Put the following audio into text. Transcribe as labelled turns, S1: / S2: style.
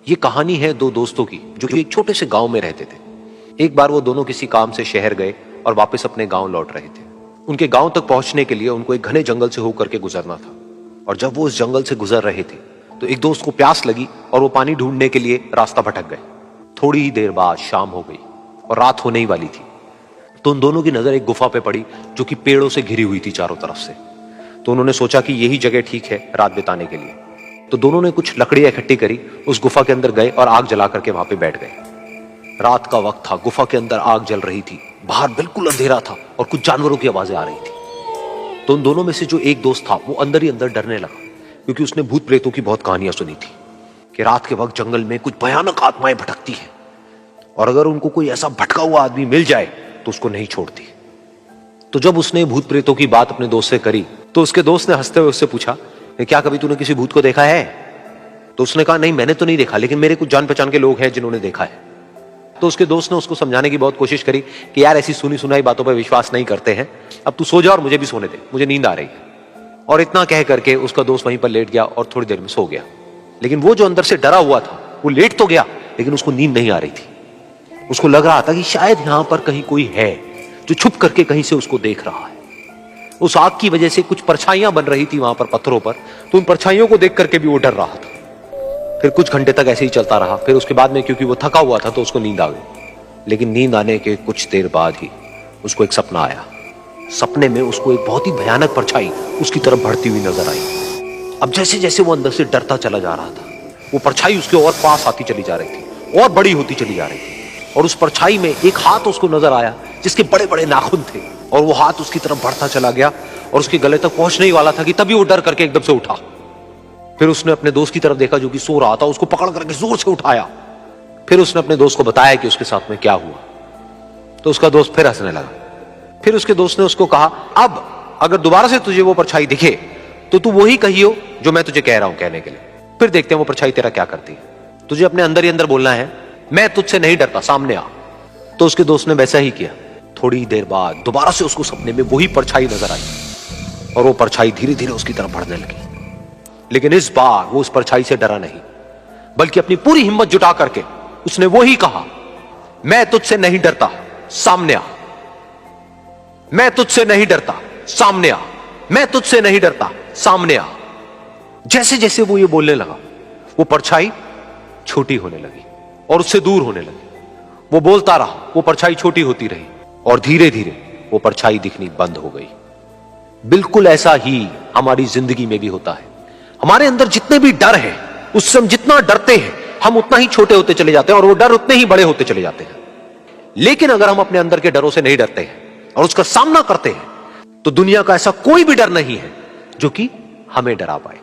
S1: ये कहानी है दो दोस्तों की जो कि एक छोटे से गांव में रहते थे। एक बार वो दोनों किसी काम से शहर गए और वापस अपने गांव लौट रहे थे। उनके गांव तक पहुंचने के लिए उनको एक घने जंगल से होकर के गुजरना था और जब वो उस जंगल से गुजर रहे थे तो एक दोस्त को प्यास लगी और वो पानी ढूंढने के लिए रास्ता भटक गए। थोड़ी ही देर बाद शाम हो गई और रात होने ही वाली थी। तो उन दोनों की नजर एक गुफा पे पड़ी जो कि पेड़ों से घिरी हुई थी चारों तरफ से। तो उन्होंने सोचा कि यही जगह ठीक है रात बिताने के लिए। तो दोनों ने कुछ लकड़ियां इकट्ठी करी, उस गुफा के अंदर गए और आग जला करके वहां पे बैठ गए। रात का वक्त था, गुफा के अंदर आग जल रही थी, बाहर बिल्कुल अंधेरा था और कुछ जानवरों की आवाजें आ रही थी। तो उन दोनों में से जो एक दोस्त था वो अंदर ही अंदर डरने लगा, क्योंकि उसने भूत प्रेतों की बहुत कहानियां सुनी थी कि रात के वक्त जंगल में कुछ भयानक आत्माएं भटकती हैं और अगर उनको कोई ऐसा भटका हुआ आदमी मिल जाए तो उसको नहीं छोड़ती। तो जब उसने भूत प्रेतों की बात अपने दोस्त से करी तो उसके दोस्त ने हंसते हुए उससे पूछा, क्या कभी तूने किसी भूत को देखा है? तो उसने कहा, नहीं मैंने तो नहीं देखा, लेकिन मेरे कुछ जान पहचान के लोग हैं जिन्होंने देखा है। तो उसके दोस्त ने उसको समझाने की बहुत कोशिश करी कि यार ऐसी सुनी सुनाई बातों पर विश्वास नहीं करते हैं, अब तू सो जा और मुझे भी सोने दे, मुझे नींद आ रही है। और इतना कह करके उसका दोस्त वहीं पर लेट गया और थोड़ी देर में सो गया। लेकिन वो जो अंदर से डरा हुआ था वो लेट तो गया लेकिन उसको नींद नहीं आ रही थी। उसको लग रहा था कि शायद यहां पर कहीं कोई है जो छुप करके कहीं से उसको देख रहा है। उस आग की वजह से कुछ परछाइयां बन रही थी वहां पर पत्थरों पर, तो उन परछाइयों को देख करके भी वो डर रहा था। फिर कुछ घंटे तक ऐसे ही चलता रहा। फिर उसके बाद में क्योंकि वो थका हुआ था तो उसको नींद आ गई। लेकिन नींद आने के कुछ देर बाद ही उसको एक सपना आया। सपने में उसको एक बहुत ही भयानक परछाई उसकी तरफ बढ़ती हुई नजर आई। अब जैसे जैसे वो अंदर से डरता चला जा रहा था, वो परछाई उसके और पास आती चली जा रही थी और बड़ी होती चली जा रही थी। और उस परछाई में एक हाथ उसको नजर आया जिसके बड़े बड़े नाखून थे और वो हाथ उसकी तरफ बढ़ता चला गया और उसके गले तक पहुंचने ही वाला था कि तभी वो डर करके एकदम से उठा। फिर उसने अपने दोस्त की तरफ देखा जो कि सो रहा था, उसको पकड़ करके जोर से उठाया। फिर उसने अपने दोस्त को बताया कि उसके साथ में क्या हुआ। तो उसका दोस्त फिर हंसने लगा। फिर उसके दोस्त ने उसको कहा, अब अगर दोबारा से तुझे वो परछाई दिखे तो तू वही कहियो जो मैं तुझे कह रहा हूं कहने के लिए। फिर देखते हैं वो परछाई तेरा क्या करती है। तुझे अपने अंदर ही अंदर बोलना है, मैं तुझसे नहीं डरता, सामने आ। तो उसके दोस्त ने वैसा ही किया। थोड़ी देर बाद दोबारा से उसको सपने में वही परछाई नजर आई और वो परछाई धीरे धीरे उसकी तरफ बढ़ने लगी। लेकिन इस बार वो उस परछाई से डरा नहीं, बल्कि अपनी पूरी हिम्मत जुटा करके उसने वही कहा, मैं तुझसे नहीं डरता, सामने आ। मैं तुझसे नहीं डरता, सामने आ। मैं तुझसे नहीं डरता, सामने आ। जैसे जैसे वो ये बोलने लगा वो परछाई छोटी होने लगी और उससे दूर होने लगी। वो बोलता रहा, वो परछाई छोटी होती रही और धीरे धीरे वो परछाई दिखनी बंद हो गई। बिल्कुल ऐसा ही हमारी जिंदगी में भी होता है। हमारे अंदर जितने भी डर है, उससे हम जितना डरते हैं हम उतना ही छोटे होते चले जाते हैं और वो डर उतने ही बड़े होते चले जाते हैं। लेकिन अगर हम अपने अंदर के डरों से नहीं डरते हैं और उसका सामना करते हैं तो दुनिया का ऐसा कोई भी डर नहीं है जो कि हमें डरा पाए।